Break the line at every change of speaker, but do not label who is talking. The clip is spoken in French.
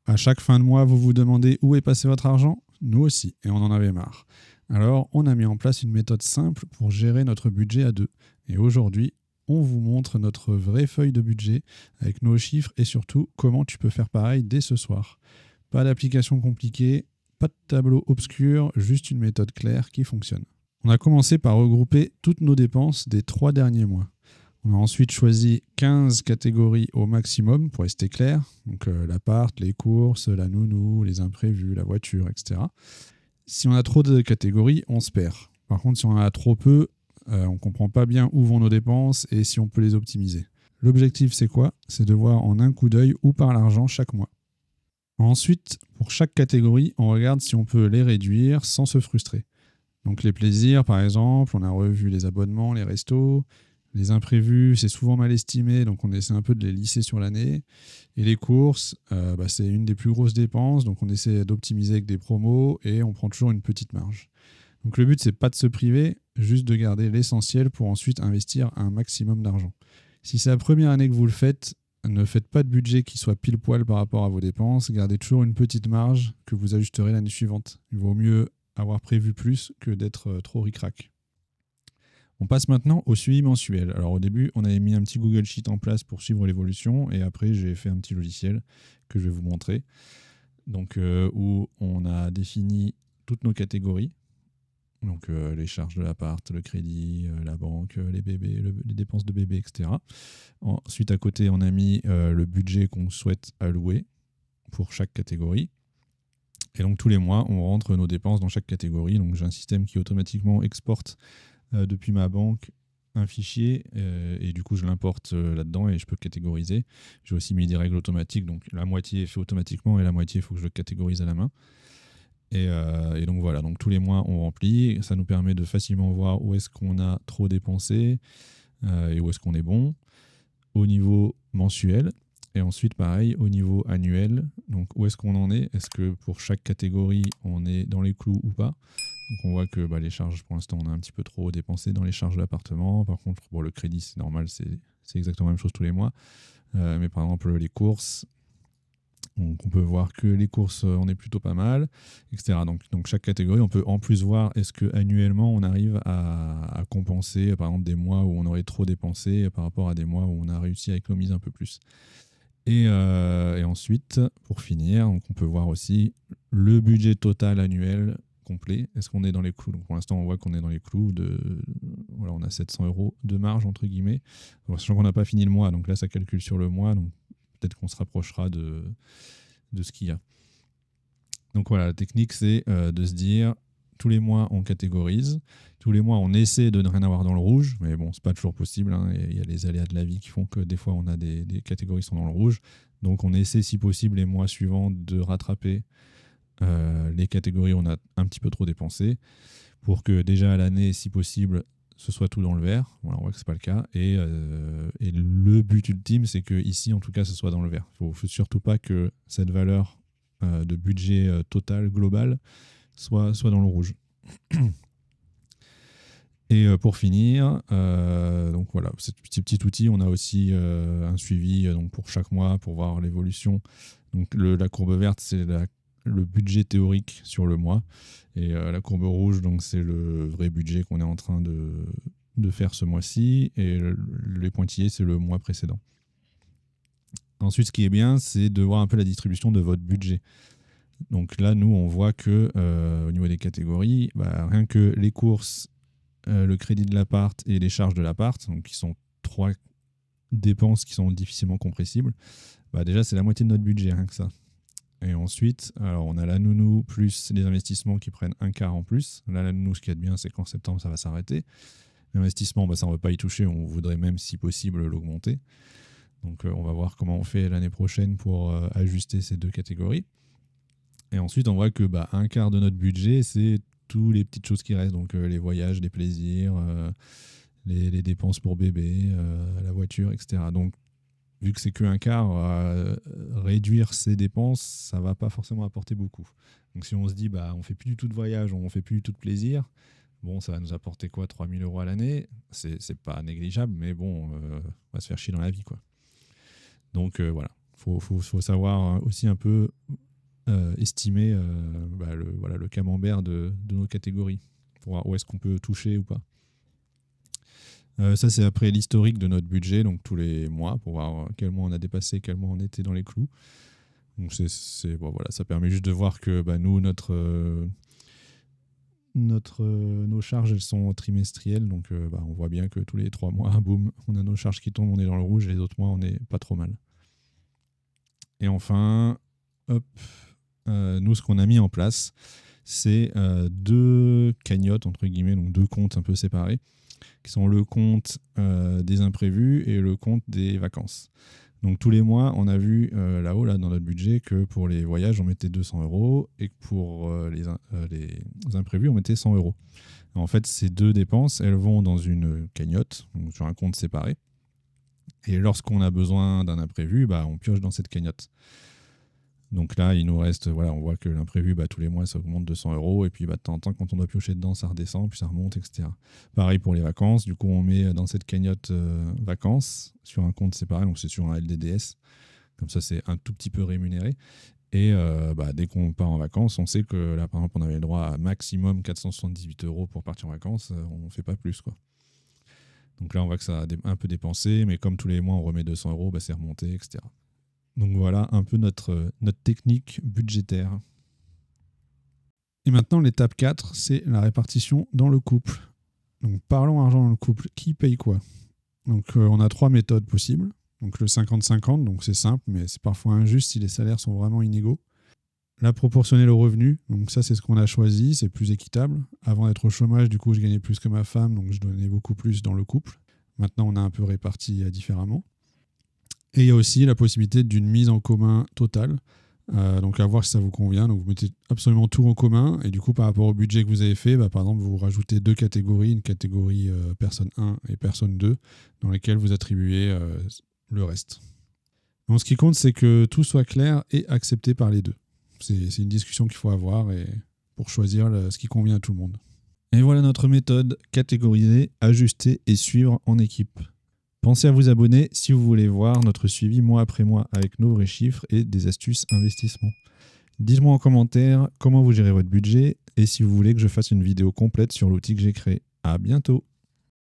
À chaque fin de mois, vous vous demandez où est passé votre argent ? Nous aussi, et on en avait marre. Alors, on a mis en place une méthode simple pour gérer notre budget à deux. Et aujourd'hui, on vous montre notre vraie feuille de budget avec nos chiffres et surtout comment tu peux faire pareil dès ce soir. Pas d'application compliquée, pas de tableau obscur, juste une méthode claire qui fonctionne. On a commencé par regrouper toutes nos dépenses des 3 derniers mois. On a ensuite choisi 15 catégories au maximum pour rester clair. Donc l'appart, les courses, la nounou, les imprévus, la voiture, etc. Si on a trop de catégories, on se perd. Par contre, si on en a trop peu, on ne comprend pas bien où vont nos dépenses et si on peut les optimiser. L'objectif, c'est quoi ? C'est de voir en un coup d'œil où part l'argent chaque mois. Ensuite, pour chaque catégorie, on regarde si on peut les réduire sans se frustrer. Donc les plaisirs, par exemple, on a revu les abonnements, les restos. Les imprévus, c'est souvent mal estimé, donc on essaie un peu de les lisser sur l'année. Et les courses, c'est une des plus grosses dépenses, donc on essaie d'optimiser avec des promos et on prend toujours une petite marge. Donc le but, c'est pas de se priver, juste de garder l'essentiel pour ensuite investir un maximum d'argent. Si c'est la première année que vous le faites, ne faites pas de budget qui soit pile poil par rapport à vos dépenses. Gardez toujours une petite marge que vous ajusterez l'année suivante. Il vaut mieux avoir prévu plus que d'être trop ric-rac. On passe maintenant au suivi mensuel. Alors au début, on avait mis un petit Google Sheet en place pour suivre l'évolution et après, j'ai fait un petit logiciel que je vais vous montrer. Donc où on a défini toutes nos catégories. Donc les charges de l'appart, le crédit, la banque, les bébés, les dépenses de bébé, etc. Ensuite, à côté, on a mis le budget qu'on souhaite allouer pour chaque catégorie. Et donc tous les mois, on rentre nos dépenses dans chaque catégorie. Donc j'ai un système qui automatiquement exporte depuis ma banque un fichier et du coup je l'importe là-dedans et je peux catégoriser. J'ai aussi mis des règles automatiques, donc la moitié est fait automatiquement et la moitié il faut que je le catégorise à la main. Et donc voilà, donc tous les mois on remplit, ça nous permet de facilement voir où est-ce qu'on a trop dépensé et où est-ce qu'on est bon au niveau mensuel. Et ensuite, pareil, au niveau annuel, donc où est-ce qu'on en est ? Est-ce que pour chaque catégorie, on est dans les clous ou pas ? Donc on voit que les charges, pour l'instant, on a un petit peu trop dépensé dans les charges de l'appartement. Par contre, le crédit, c'est normal, c'est exactement la même chose tous les mois. Mais par exemple, les courses, on peut voir que les courses, on est plutôt pas mal, etc. Donc chaque catégorie, on peut en plus voir est-ce qu'annuellement, on arrive à compenser, par exemple, des mois où on aurait trop dépensé par rapport à des mois où on a réussi à économiser un peu plus. Et ensuite, pour finir, donc on peut voir aussi le budget total annuel complet. Est-ce qu'on est dans les clous ? Donc pour l'instant, on voit qu'on est dans les clous. Voilà, on a 700 € de marge, entre guillemets. Alors, sachant qu'on n'a pas fini le mois, donc là, ça calcule sur le mois. Donc peut-être qu'on se rapprochera de ce qu'il y a. Donc voilà, la technique, c'est de se dire, tous les mois, on catégorise. Tous les mois, on essaie de ne rien avoir dans le rouge, mais bon, c'est pas toujours possible. Hein. Il y a les aléas de la vie qui font que des fois, on a des catégories qui sont dans le rouge. Donc, on essaie, si possible, les mois suivants, de rattraper les catégories où on a un petit peu trop dépensé pour que déjà à l'année, si possible, ce soit tout dans le vert. Voilà, on voit que c'est pas le cas. Et le but ultime, c'est que ici, en tout cas, ce soit dans le vert. Il ne faut surtout pas que cette valeur de budget total, global, soit dans le rouge. Et pour finir, donc voilà, ce petit outil, on a aussi un suivi donc pour chaque mois pour voir l'évolution. Donc la courbe verte, c'est le budget théorique sur le mois. Et la courbe rouge, donc c'est le vrai budget qu'on est en train de faire ce mois-ci. Et les pointillés, c'est le mois précédent. Ensuite, ce qui est bien, c'est de voir un peu la distribution de votre budget. Donc là, nous, on voit que au niveau des catégories, rien que les courses, le crédit de l'appart et les charges de l'appart, donc qui sont 3 dépenses qui sont difficilement compressibles, déjà, c'est la moitié de notre budget, rien que ça. Et ensuite, alors on a la nounou plus les investissements qui prennent un quart en plus. Là, la nounou, ce qui est bien, c'est qu'en septembre, ça va s'arrêter. L'investissement, ça, on ne veut pas y toucher. On voudrait même, si possible, l'augmenter. Donc, on va voir comment on fait l'année prochaine pour ajuster ces 2 catégories. Et ensuite, on voit que un quart de notre budget, c'est toutes les petites choses qui restent. Donc, les voyages, les plaisirs, les dépenses pour bébé, la voiture, etc. Donc, vu que c'est qu'un quart, réduire ses dépenses, ça ne va pas forcément apporter beaucoup. Donc si on se dit, on ne fait plus du tout de voyage, on ne fait plus du tout de plaisir, bon, ça va nous apporter quoi, 3 000 € à l'année ? C'est pas négligeable, mais bon, on va se faire chier dans la vie, quoi. Donc voilà, faut savoir aussi un peu estimer le camembert de nos catégories, pour voir où est-ce qu'on peut toucher ou pas. Ça, c'est après l'historique de notre budget, donc tous les mois, pour voir quel mois on a dépassé, quel mois on était dans les clous. Donc ça permet juste de voir que nous, nos charges, elles sont trimestrielles, donc on voit bien que tous les 3 mois, boum, on a nos charges qui tombent, on est dans le rouge, et les autres mois, on n'est pas trop mal. Et enfin, nous, ce qu'on a mis en place, c'est 2 cagnottes, entre guillemets, donc 2 comptes un peu séparés, qui sont le compte des imprévus et le compte des vacances. Donc tous les mois, on a vu là-haut, dans notre budget, que pour les voyages, on mettait 200 € et que pour les imprévus, on mettait 100 €. En fait, ces 2 dépenses, elles vont dans une cagnotte, donc sur un compte séparé. Et lorsqu'on a besoin d'un imprévu, on pioche dans cette cagnotte. Donc là, il nous reste, on voit que l'imprévu, tous les mois, ça augmente de 100 €. Et puis, de temps en temps, quand on doit piocher dedans, ça redescend, puis ça remonte, etc. Pareil pour les vacances. Du coup, on met dans cette cagnotte vacances sur un compte séparé. Donc, c'est sur un LDDS. Comme ça, c'est un tout petit peu rémunéré. Et dès qu'on part en vacances, on sait que là, par exemple, on avait le droit à maximum 478 € pour partir en vacances. On ne fait pas plus, quoi. Donc là, on voit que ça a un peu dépensé. Mais comme tous les mois, on remet 200 €, c'est remonté, etc. Donc voilà un peu notre technique budgétaire. Et maintenant, l'étape 4, c'est la répartition dans le couple. Donc parlons argent dans le couple. Qui paye quoi ? Donc on a 3 méthodes possibles. Donc le 50-50, donc c'est simple, mais c'est parfois injuste si les salaires sont vraiment inégaux. La proportionnelle au revenu, donc ça c'est ce qu'on a choisi, c'est plus équitable. Avant d'être au chômage, du coup je gagnais plus que ma femme, donc je donnais beaucoup plus dans le couple. Maintenant on a un peu réparti différemment. Et il y a aussi la possibilité d'une mise en commun totale. Donc à voir si ça vous convient. Donc vous mettez absolument tout en commun. Et du coup, par rapport au budget que vous avez fait, par exemple, vous rajoutez 2 catégories, une catégorie personne 1 et personne 2, dans lesquelles vous attribuez le reste. Donc ce qui compte, c'est que tout soit clair et accepté par les deux. C'est une discussion qu'il faut avoir pour choisir ce qui convient à tout le monde. Et voilà notre méthode: catégoriser, ajuster et suivre en équipe. Pensez à vous abonner si vous voulez voir notre suivi mois après mois avec nos vrais chiffres et des astuces investissement. Dites-moi en commentaire comment vous gérez votre budget et si vous voulez que je fasse une vidéo complète sur l'outil que j'ai créé. À bientôt!